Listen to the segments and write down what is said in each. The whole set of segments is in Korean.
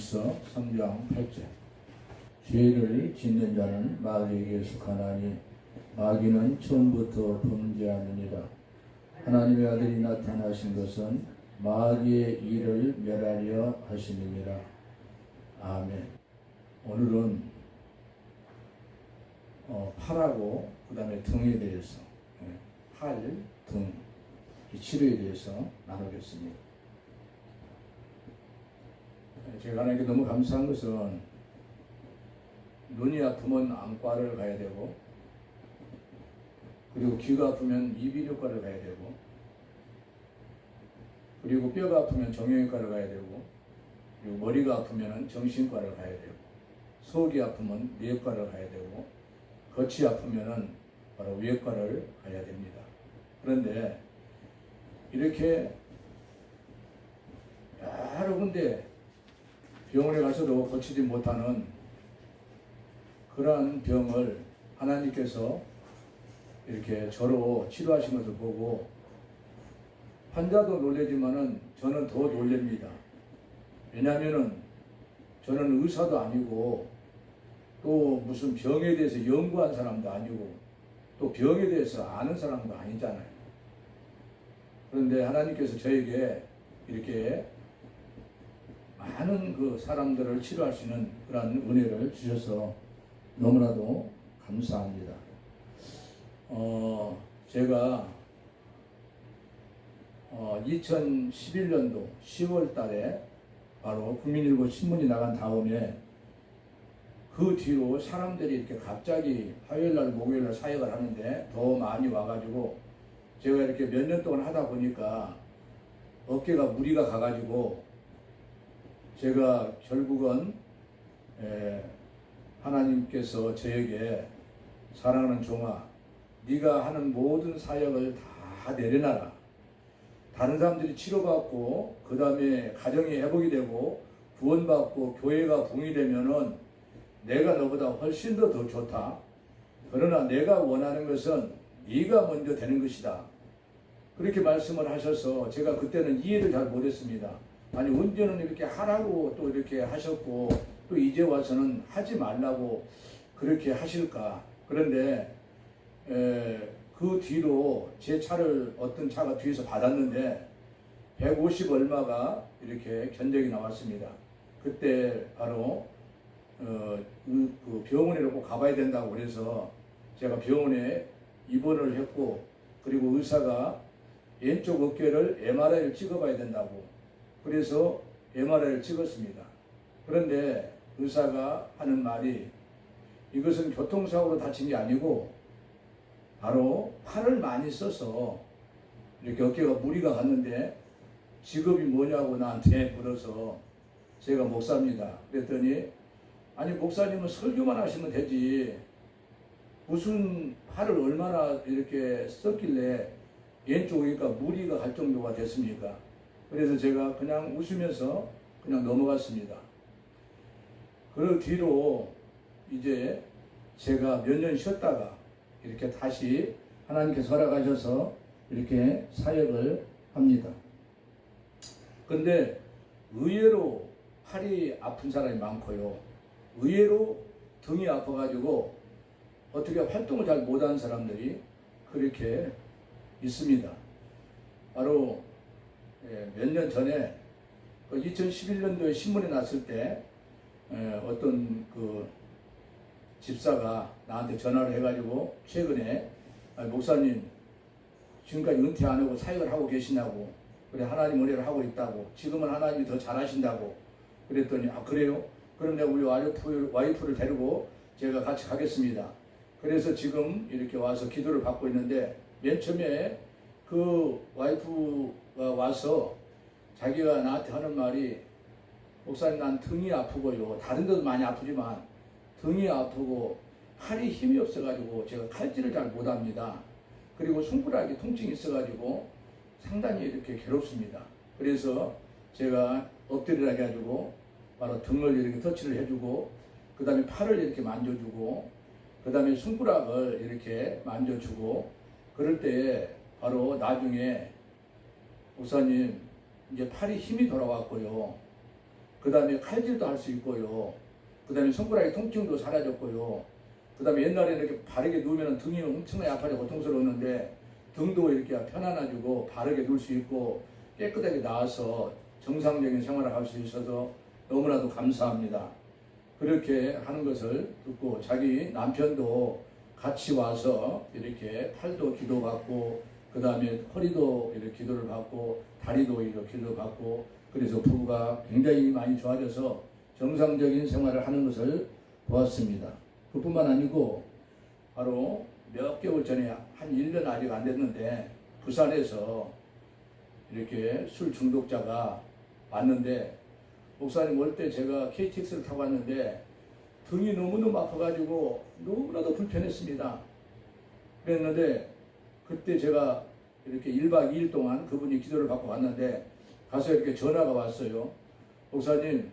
일서 3장 8절. 죄를 짓는 자는 마귀에게 속하나니 마귀는 처음부터 범죄하느니라. 하나님의 아들이 나타나신 것은 마귀의 일을 멸하려 하심이니라. 아멘. 오늘은 팔하고 그 다음에 등에 대해서, 팔, 등, 이 치료에 대해서 나누겠습니다. 제가 하나님께 너무 감사한 것은 눈이 아프면 안과를 가야 되고, 그리고 귀가 아프면 이비인후과를 가야 되고, 그리고 뼈가 아프면 정형외과를 가야 되고, 그리고 머리가 아프면 정신과를 가야 되고, 속이 아프면 뇌과를 가야 되고, 겉이 아프면 바로 외과를 가야 됩니다. 그런데 이렇게 여러 군데 병원에 가서도 고치지 못하는 그러한 병을 하나님께서 이렇게 저로 치료하신 것을 보고 환자도 놀라지만은 저는 더 놀랍니다. 왜냐하면은 저는 의사도 아니고 또 무슨 병에 대해서 연구한 사람도 아니고 또 병에 대해서 아는 사람도 아니잖아요. 그런데 하나님께서 저에게 이렇게 많은 그 사람들을 치료할 수 있는 그런 은혜를 주셔서 너무나도 감사합니다. 제가 2011년도 10월 달에 바로 국민일보 신문이 나간 다음에 그 뒤로 사람들이 이렇게 갑자기 화요일날 목요일날 사역을 하는데 더 많이 와가지고 제가 이렇게 몇 년 동안 하다 보니까 어깨가 무리가 가가지고 제가 결국은 하나님께서 저에게 사랑하는 종아, 네가 하는 모든 사역을 다 내려놔라. 다른 사람들이 치료받고 그 다음에 가정이 회복이 되고 구원받고 교회가 붕이 되면은 내가 너보다 훨씬 더 좋다. 그러나 내가 원하는 것은 네가 먼저 되는 것이다. 그렇게 말씀을 하셔서 제가 그때는 이해를 잘 못했습니다. 아니 언제는 이렇게 하라고 또 이렇게 하셨고 또 이제 와서는 하지 말라고 그렇게 하실까. 그런데 그 뒤로 제 차를 어떤 차가 뒤에서 받았는데 150 얼마가 이렇게 견적이 나왔습니다. 그때 바로 그 병원에 꼭 가봐야 된다고 그래서 제가 병원에 입원을 했고, 그리고 의사가 왼쪽 어깨를 MRI를 찍어봐야 된다고 그래서 MRI를 찍었습니다. 그런데 의사가 하는 말이 이것은 교통사고로 다친 게 아니고 바로 팔을 많이 써서 이렇게 어깨가 무리가 갔는데 직업이 뭐냐고 나한테 물어서 제가 목사입니다. 그랬더니 아니 목사님은 설교만 하시면 되지 무슨 팔을 얼마나 이렇게 썼길래 왼쪽 어깨가 무리가 갈 정도가 됐습니까? 그래서 제가 그냥 웃으면서 그냥 넘어갔습니다. 그 뒤로 이제 제가 몇 년 쉬었다가 이렇게 다시 하나님께서 허락하셔서 이렇게 사역을 합니다. 근데 의외로 팔이 아픈 사람이 많고요. 의외로 등이 아파가지고 어떻게 활동을 잘 못하는 사람들이 그렇게 있습니다. 바로 몇 년 전에 2011년도에 신문에 났을 때 어떤 그 집사가 나한테 전화를 해가지고 최근에 목사님 지금까지 은퇴 안 하고 사역을 하고 계시냐고, 그래 하나님 은혜를 하고 있다고, 지금은 하나님이 더 잘하신다고 그랬더니 아 그래요? 그럼 내가 우리 와이프를 데리고 제가 같이 가겠습니다. 그래서 지금 이렇게 와서 기도를 받고 있는데 맨 처음에 그 와이프가 와서 자기가 나한테 하는 말이 목사님 난 등이 아프고요. 다른 데도 많이 아프지만 등이 아프고 팔이 힘이 없어가지고 제가 칼질을 잘 못합니다. 그리고 손가락에 통증이 있어가지고 상당히 이렇게 괴롭습니다. 그래서 제가 엎드리라 해가지고 바로 등을 이렇게 터치를 해주고 그 다음에 팔을 이렇게 만져주고 그 다음에 손가락을 이렇게 만져주고 그럴 때 바로 나중에 목사님 이제 팔이 힘이 돌아왔고요. 그 다음에 칼질도 할 수 있고요. 그 다음에 손가락의 통증도 사라졌고요. 그 다음에 옛날에는 이렇게 바르게 누우면 등이 엄청나게 아파서 고통스러웠는데 등도 이렇게 편안해지고 바르게 누울 수 있고 깨끗하게 나와서 정상적인 생활을 할 수 있어서 너무나도 감사합니다. 그렇게 하는 것을 듣고 자기 남편도 같이 와서 이렇게 팔도 기도받고 그 다음에 허리도 이렇게 기도를 받고 다리도 이렇게 기도 받고 그래서 부부가 굉장히 많이 좋아져서 정상적인 생활을 하는 것을 보았습니다. 그뿐만 아니고 바로 몇 개월 전에 한 1년 아직 안 됐는데 부산에서 이렇게 술 중독자가 왔는데 목사님 올 때 제가 KTX를 타고 왔는데 등이 너무너무 아파가지고 너무나도 불편했습니다. 그랬는데 그때 제가 이렇게 1박 2일 동안 그분이 기도를 받고 왔는데 가서 이렇게 전화가 왔어요. 목사님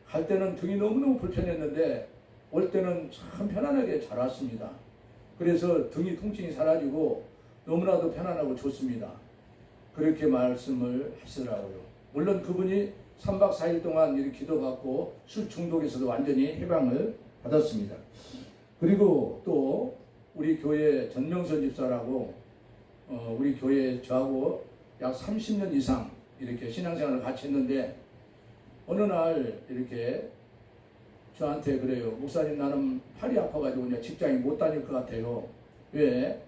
갈 때는 등이 너무너무 불편했는데 올 때는 참 편안하게 잘 왔습니다. 그래서 등이 통증이 사라지고 너무나도 편안하고 좋습니다. 그렇게 말씀을 하시더라고요. 물론 그분이 3박 4일 동안 이렇게 기도받고 술 중독에서도 완전히 해방을 받았습니다. 그리고 또 우리 교회 전명선 집사라고 우리 교회 저하고 약 30년 이상 이렇게 신앙생활을 같이 했는데 어느 날 이렇게 저한테 그래요. 목사님 나는 팔이 아파가지고 이제 직장에 못 다닐 것 같아요. 왜?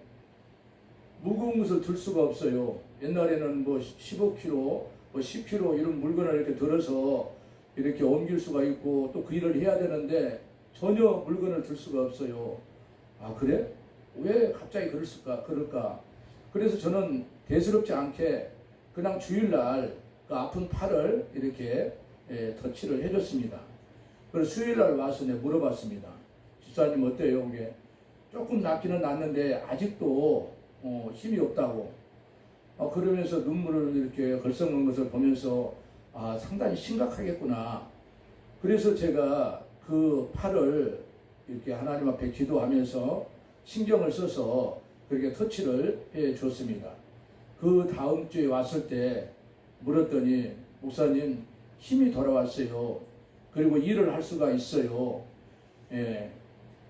무거운 것을 들 수가 없어요. 옛날에는 뭐 15kg, 뭐 10kg 이런 물건을 이렇게 들어서 이렇게 옮길 수가 있고 또 그 일을 해야 되는데 전혀 물건을 들 수가 없어요. 아 그래? 왜 갑자기 그럴까? 그래서 저는 대수롭지 않게 그냥 주일날 그 아픈 팔을 이렇게 터치를 해줬습니다. 그래서 수요일날 와서 내가 물어봤습니다. 집사님 어때요? 이게 조금 낫기는 낫는데 아직도 힘이 없다고. 그러면서 눈물을 이렇게 걸썩는 것을 보면서 상당히 심각하겠구나. 그래서 제가 그 팔을 이렇게 하나님 앞에 기도하면서 신경을 써서 그렇게 터치를 해 줬습니다. 그 다음 주에 왔을 때 물었더니 목사님 힘이 돌아왔어요. 그리고 일을 할 수가 있어요. 예.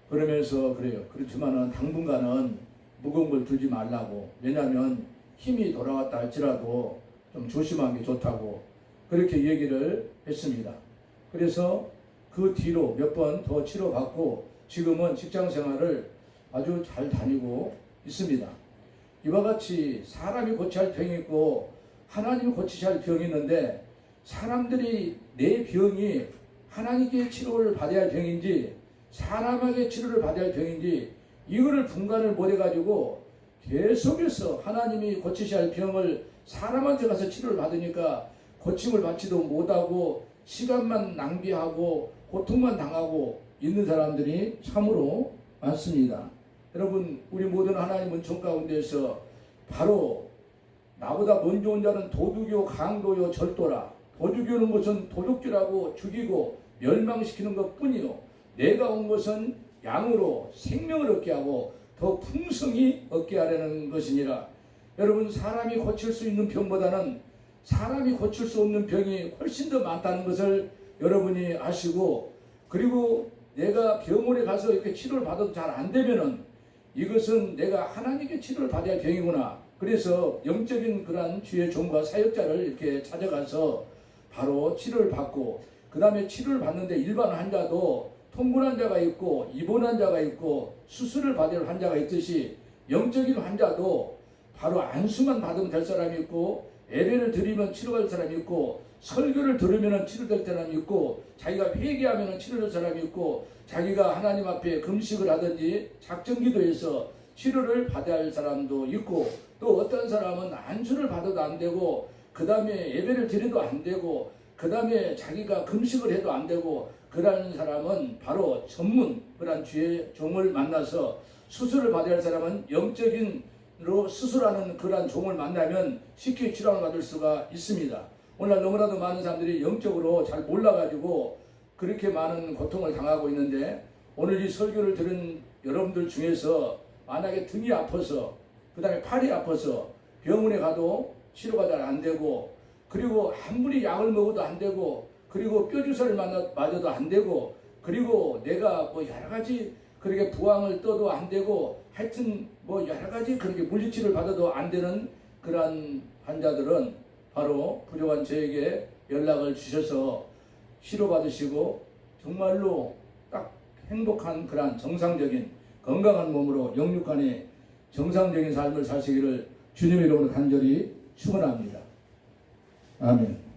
그러면서 그래요. 그렇지만은 당분간은 무거운 걸 들지 말라고. 왜냐하면 힘이 돌아왔다 할지라도 좀 조심하는 게 좋다고 그렇게 얘기를 했습니다. 그래서 그 뒤로 몇 번 더 치료받고 지금은 직장 생활을 아주 잘 다니고 있습니다. 이와 같이 사람이 고쳐야 할 병이 있고 하나님이 고치셔야 할 병이 있는데 사람들이 내 병이 하나님께 치료를 받아야 할 병인지 사람에게 치료를 받아야 할 병인지 이거를 분간을 못해가지고 계속해서 하나님이 고치셔야 할 병을 사람한테 가서 치료를 받으니까 고침을 받지도 못하고 시간만 낭비하고 고통만 당하고 있는 사람들이 참으로 많습니다. 여러분 우리 모든 하나님 은총 가운데서 바로 나보다 먼저 온 자는 도둑이요 강도요 절도라. 도둑이오는 것은 도둑질하고 죽이고 멸망시키는 것뿐이요 내가 온 것은 양으로 생명을 얻게 하고 더 풍성히 얻게 하려는 것이니라. 여러분 사람이 고칠 수 있는 병보다는 사람이 고칠 수 없는 병이 훨씬 더 많다는 것을 여러분이 아시고 그리고 내가 병원에 가서 이렇게 치료를 받아도 잘 안 되면은 이것은 내가 하나님께 치료를 받아야 할 병이구나. 그래서 영적인 그러한 주의 종과 사역자를 이렇게 찾아가서 바로 치료를 받고 그 다음에 치료를 받는데 일반 환자도 통분 환자가 있고 입원 환자가 있고 수술을 받을 환자가 있듯이 영적인 환자도 바로 안수만 받으면 될 사람이 있고 예배를 드리면 치료할 사람이 있고 설교를 들으면 치료될 사람이 있고 자기가 회개하면 치료될 사람이 있고 자기가 하나님 앞에 금식을 하든지 작정기도해서 치료를 받아야 할 사람도 있고 또 어떤 사람은 안수를 받아도 안 되고 그 다음에 예배를 드려도 안 되고 그 다음에 자기가 금식을 해도 안 되고 그러한 사람은 바로 전문 그러한 주의 종을 만나서 수술을 받아야 할 사람은 영적인으로 수술하는 그러한 종을 만나면 쉽게 치료를 받을 수가 있습니다. 오늘 너무나도 많은 사람들이 영적으로 잘 몰라가지고 그렇게 많은 고통을 당하고 있는데 오늘 이 설교를 들은 여러분들 중에서 만약에 등이 아파서 그 다음에 팔이 아파서 병원에 가도 치료가 잘 안 되고 그리고 아무리 약을 먹어도 안 되고 그리고 뼈주사를 맞아도 안 되고, 그리고 내가 뭐 여러 가지 그렇게 부항을 떠도 안 되고, 하여튼 뭐 여러 가지 그렇게 물리치료를 받아도 안 되는 그러한 환자들은 바로 부족한 저에게 연락을 주셔서 치료받으시고 정말로 딱 행복한 그러한 정상적인 건강한 몸으로 영육간의 정상적인 삶을 사시기를 주님의 이름으로 간절히 축원합니다. 아멘.